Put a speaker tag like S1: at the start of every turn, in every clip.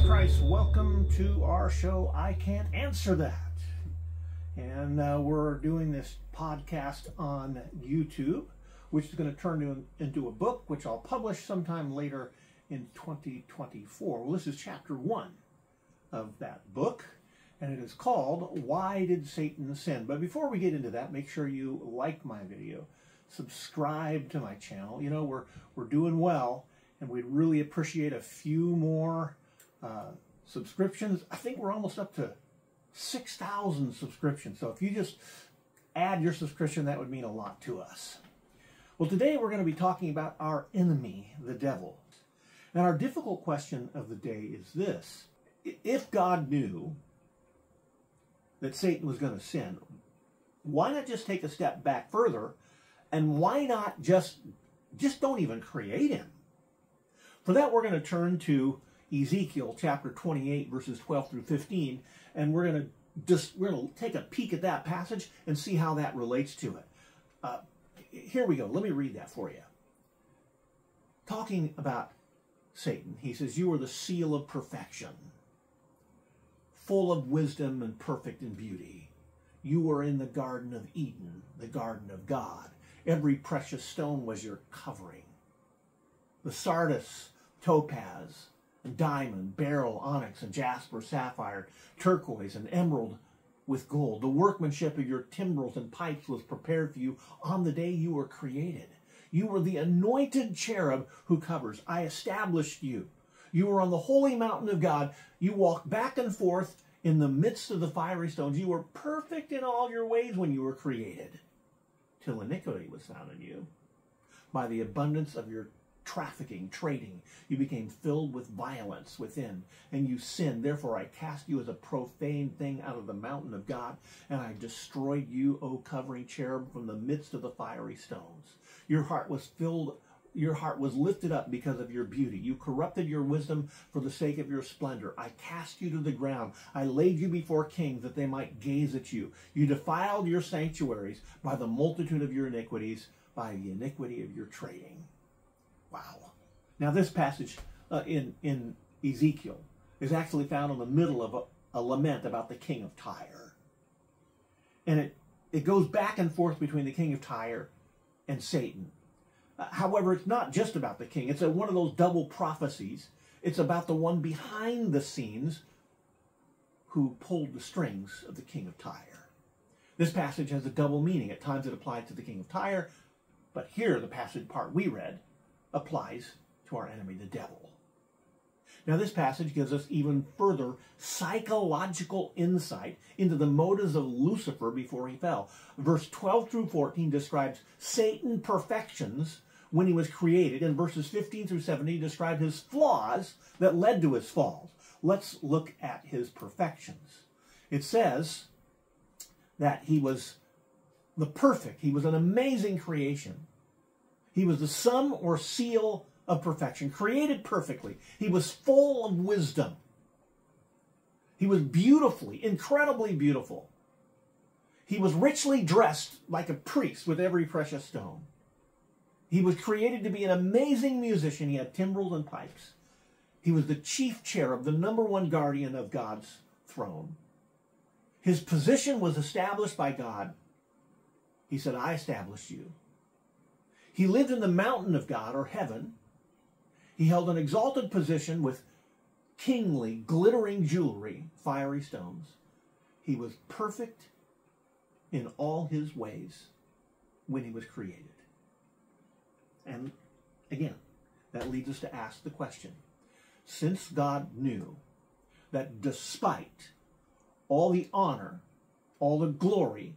S1: Christ, welcome to our show, I Can't Answer That. And we're doing this podcast on YouTube, which is going to turn into a book, which I'll publish sometime later in 2024. Well, this is chapter 1 of that book, and it is called, Why Did Satan Sin? But before we get into that, make sure you like my video, subscribe to my channel. You know, we're doing well, and we'd really appreciate a few more subscriptions. I think we're almost up to 6,000 subscriptions. So if you just add your subscription, that would mean a lot to us. Well, today we're going to be talking about our enemy, the devil. And our difficult question of the day is this. If God knew that Satan was going to sin, why not just take a step back further, and why not just don't even create him? For that, we're going to turn to Ezekiel chapter 28, verses 12 through 15, and we're going to take a peek at that passage and see how that relates to it. Here we go. Let me read that for you. Talking about Satan, he says, "You are the seal of perfection, full of wisdom and perfect in beauty. You were in the Garden of Eden, the garden of God. Every precious stone was your covering. The sardius, topaz, and diamond, beryl, onyx, and jasper, sapphire, turquoise, and emerald with gold. The workmanship of your timbrels and pipes was prepared for you on the day you were created. You were the anointed cherub who covers. I established you. You were on the holy mountain of God. You walked back and forth in the midst of the fiery stones. You were perfect in all your ways when you were created, till iniquity was found in you. By the abundance of your trafficking, trading, you became filled with violence within, and you sinned. Therefore I cast you as a profane thing out of the mountain of God, and I destroyed you, O covering cherub, from the midst of the fiery stones. Your heart was lifted up because of your beauty. You corrupted your wisdom for the sake of your splendor. I cast you to the ground. I laid you before kings that they might gaze at you. You defiled your sanctuaries by the multitude of your iniquities, by the iniquity of your trading." Wow. Now this passage in Ezekiel is actually found in the middle of a lament about the king of Tyre. And it goes back and forth between the king of Tyre and Satan. However, it's not just about the king. It's one of those double prophecies. It's about the one behind the scenes who pulled the strings of the king of Tyre. This passage has a double meaning. At times it applies to the king of Tyre, but here the passage part we read applies to our enemy, the devil. Now this passage gives us even further psychological insight into the motives of Lucifer before he fell. Verse 12 through 14 describes Satan's perfections when he was created, and verses 15 through 17 describe his flaws that led to his fall. Let's look at his perfections. It says that he was the perfect. He was an amazing creation. He was the sum or seal of perfection, created perfectly. He was full of wisdom. He was beautifully, incredibly beautiful. He was richly dressed like a priest with every precious stone. He was created to be an amazing musician. He had timbrels and pipes. He was the chief cherub, the #1 guardian of God's throne. His position was established by God. He said, "I established you." He lived in the mountain of God, or heaven. He held an exalted position with kingly, glittering jewelry, fiery stones. He was perfect in all his ways when he was created. And again, that leads us to ask the question, since God knew that despite all the honor, all the glory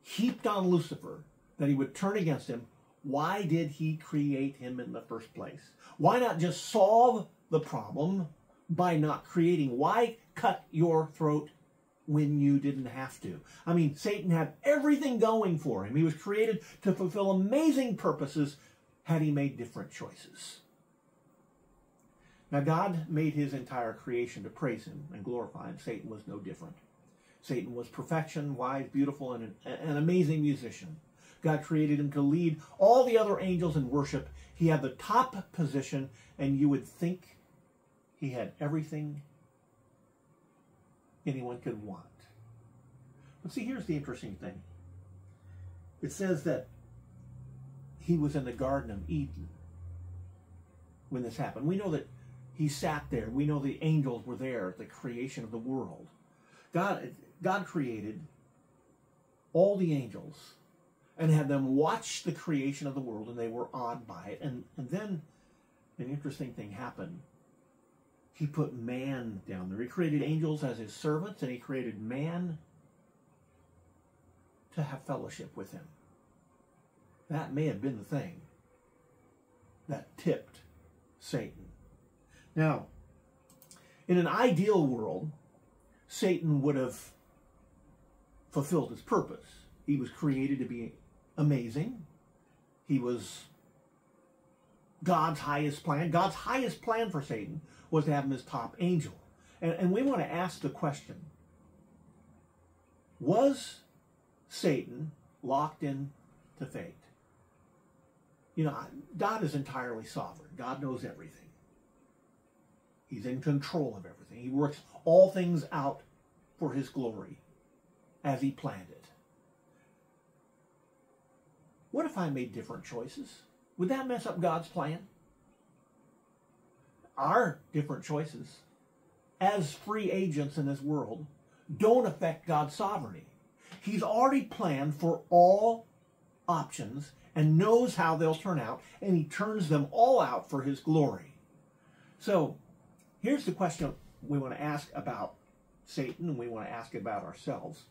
S1: heaped on Lucifer, that he would turn against him, why did he create him in the first place? Why not just solve the problem by not creating? Why cut your throat when you didn't have to? I mean, Satan had everything going for him. He was created to fulfill amazing purposes had he made different choices. Now, God made his entire creation to praise him and glorify him. Satan was no different. Satan was perfection, wise, beautiful, and an amazing musician. God created him to lead all the other angels in worship. He had the top position, and you would think he had everything anyone could want. But see, here's the interesting thing. It says that he was in the Garden of Eden when this happened. We know that he sat there. We know the angels were there at the creation of the world. God created all the angels and had them watch the creation of the world, and they were awed by it. And then an interesting thing happened. He put man down there. He created angels as his servants, and he created man to have fellowship with him. That may have been the thing that tipped Satan. Now, in an ideal world, Satan would have fulfilled his purpose. He was created to be amazing. He was God's highest plan. God's highest plan for Satan was to have him as top angel. And we want to ask the question, was Satan locked in to fate? You know, God is entirely sovereign. God knows everything. He's in control of everything. He works all things out for his glory as he planned it. What if I made different choices? Would that mess up God's plan? Our different choices as free agents in this world don't affect God's sovereignty. He's already planned for all options and knows how they'll turn out, and he turns them all out for his glory. So here's the question we want to ask about Satan, and we want to ask about ourselves.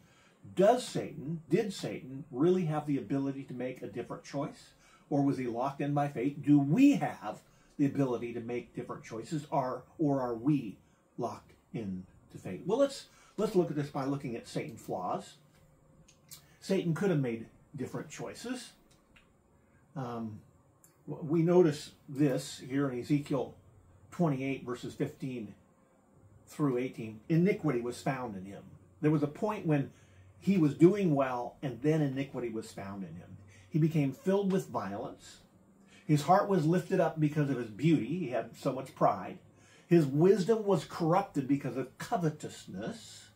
S1: Did Satan really have the ability to make a different choice? Or was he locked in by fate? Do we have the ability to make different choices, or are we locked into fate? Well, let's look at this by looking at Satan's flaws. Satan could have made different choices. We notice this here in Ezekiel 28, verses 15 through 18. Iniquity was found in him. There was a point when he was doing well, and then iniquity was found in him. He became filled with violence. His heart was lifted up because of his beauty. He had so much pride. His wisdom was corrupted because of covetousness,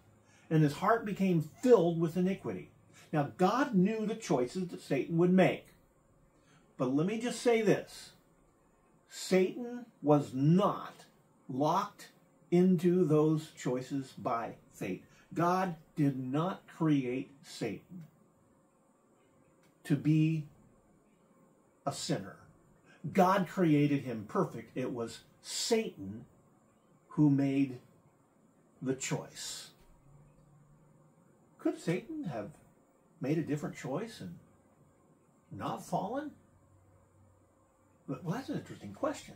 S1: and his heart became filled with iniquity. Now, God knew the choices that Satan would make. But let me just say this. Satan was not locked into those choices by fate. God did not create Satan to be a sinner. God created him perfect. It was Satan who made the choice. Could Satan have made a different choice and not fallen? Well, that's an interesting question.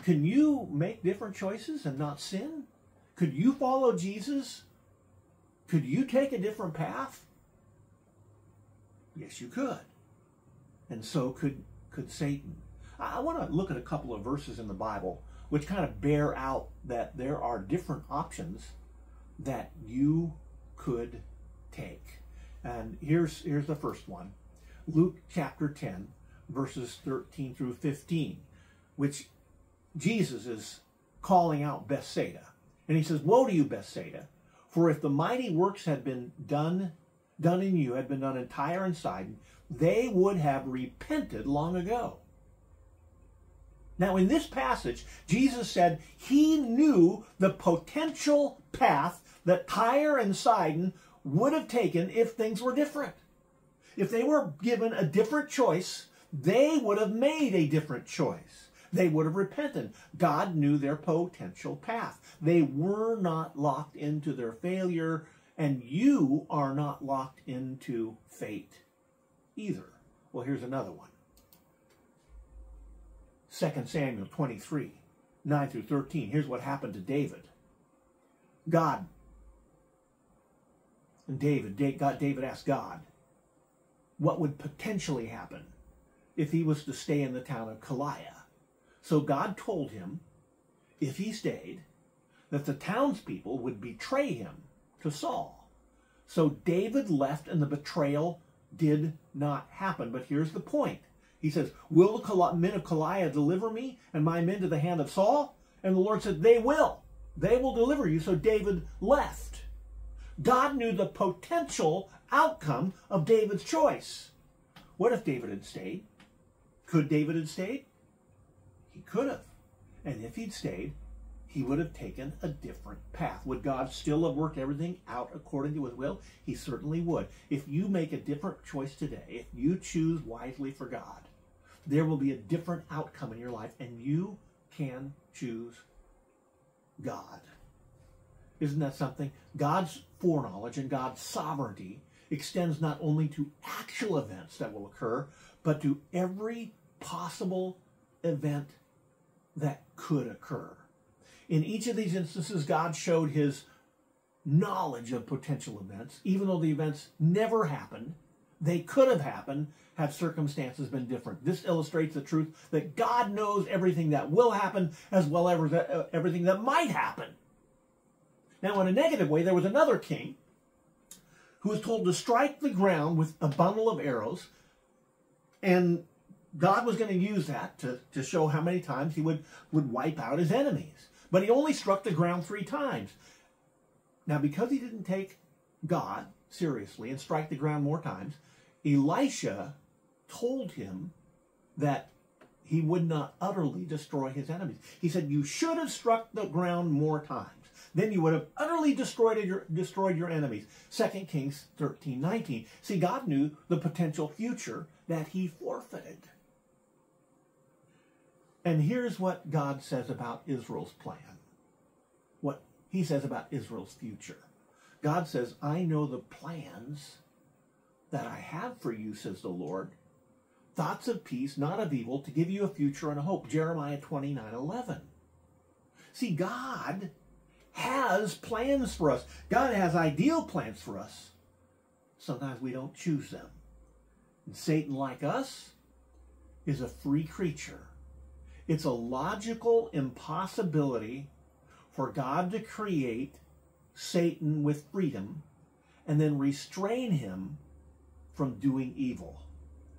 S1: Can you make different choices and not sin? Could you follow Jesus? Could you take a different path? Yes, you could. And so could Satan. I want to look at a couple of verses in the Bible which kind of bear out that there are different options that you could take. And here's the first one. Luke chapter 10, verses 13 through 15, which Jesus is calling out Bethsaida. And he says, "Woe to you, Bethsaida, for if the mighty works had been done in you, had been done in Tyre and Sidon, they would have repented long ago." Now, in this passage, Jesus said he knew the potential path that Tyre and Sidon would have taken if things were different. If they were given a different choice, they would have made a different choice. They would have repented. God knew their potential path. They were not locked into their failure, and you are not locked into fate either. Well, here's another one. 2 Samuel 23, 9 through 13. Here's what happened to David. David asked God what would potentially happen if he was to stay in the town of Keilah. So God told him, if he stayed, that the townspeople would betray him to Saul. So David left, and the betrayal did not happen. But here's the point. He says, "Will the men of Keilah deliver me and my men to the hand of Saul?" And the Lord said, "They will. They will deliver you." So David left. God knew the potential outcome of David's choice. What if David had stayed? Could David have stayed? He could have. And if he'd stayed, he would have taken a different path. Would God still have worked everything out according to his will? He certainly would. If you make a different choice today, if you choose wisely for God, there will be a different outcome in your life, and you can choose God. Isn't that something? God's foreknowledge and God's sovereignty extends not only to actual events that will occur, but to every possible event that could occur. In each of these instances, God showed his knowledge of potential events. Even though the events never happened, they could have happened had circumstances been different. This illustrates the truth that God knows everything that will happen as well as everything that might happen. Now, in a negative way, there was another king who was told to strike the ground with a bundle of arrows, and God was going to use that to show how many times he would wipe out his enemies. But he only struck the ground 3 times. Now, because he didn't take God seriously and strike the ground more times, Elisha told him that he would not utterly destroy his enemies. He said, you should have struck the ground more times. Then you would have utterly destroyed your enemies. 2 Kings 13:19. See, God knew the potential future that he forfeited. And here's what God says about Israel's plan. What he says about Israel's future. God says, I know the plans that I have for you, says the Lord. Thoughts of peace, not of evil, to give you a future and a hope. Jeremiah 29:11. See, God has plans for us. God has ideal plans for us. Sometimes we don't choose them. And Satan, like us, is a free creature. It's a logical impossibility for God to create Satan with freedom and then restrain him from doing evil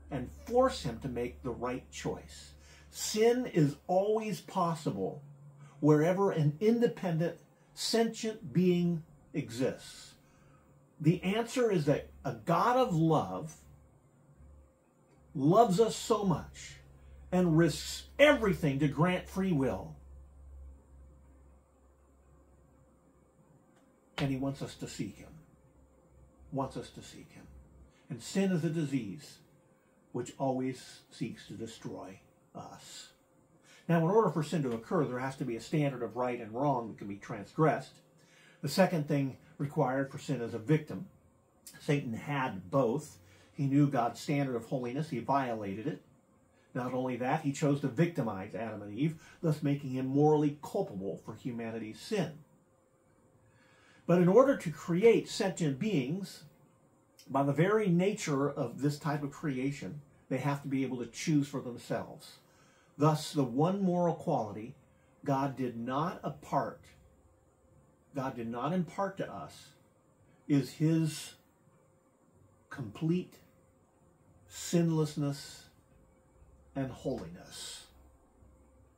S1: and force him to make the right choice. Sin is always possible wherever an independent, sentient being exists. The answer is that a God of love loves us so much and risks everything to grant free will. And he wants us to seek him. Wants us to seek him. And sin is a disease which always seeks to destroy us. Now, in order for sin to occur, there has to be a standard of right and wrong that can be transgressed. The second thing required for sin is a victim. Satan had both. He knew God's standard of holiness. He violated it. Not only that, he chose to victimize Adam and Eve, thus making him morally culpable for humanity's sin. But in order to create sentient beings, by the very nature of this type of creation, they have to be able to choose for themselves. Thus, the one moral quality God did not impart to us is his complete sinlessness and holiness.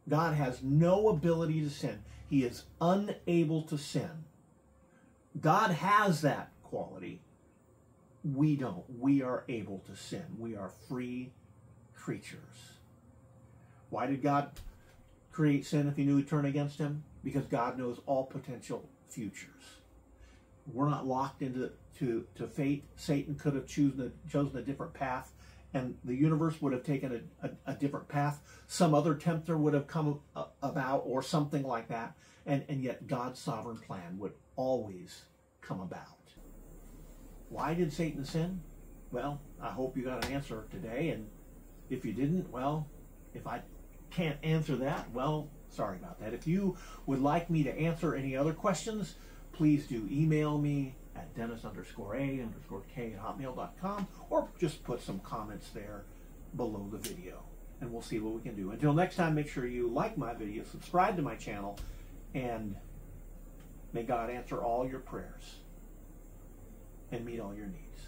S1: God has no ability to sin. He is unable to sin. God has that quality. We don't. We are able to sin. We are free creatures. Why did God create sin if he knew he'd turn against him? Because God knows all potential futures. We're not locked into fate. Satan could have chosen a different path, and the universe would have taken a different path. Some other tempter would have come about, or something like that, and yet God's sovereign plan would always come about. Why did Satan sin? Well, I hope you got an answer today, and if you didn't, well, if I can't answer that, well, sorry about that. If you would like me to answer any other questions, please do email me at dennis_a_k@hotmail.com, or just put some comments there below the video, and we'll see what we can do. Until next time, make sure you like my video, subscribe to my channel, and may God answer all your prayers and meet all your needs.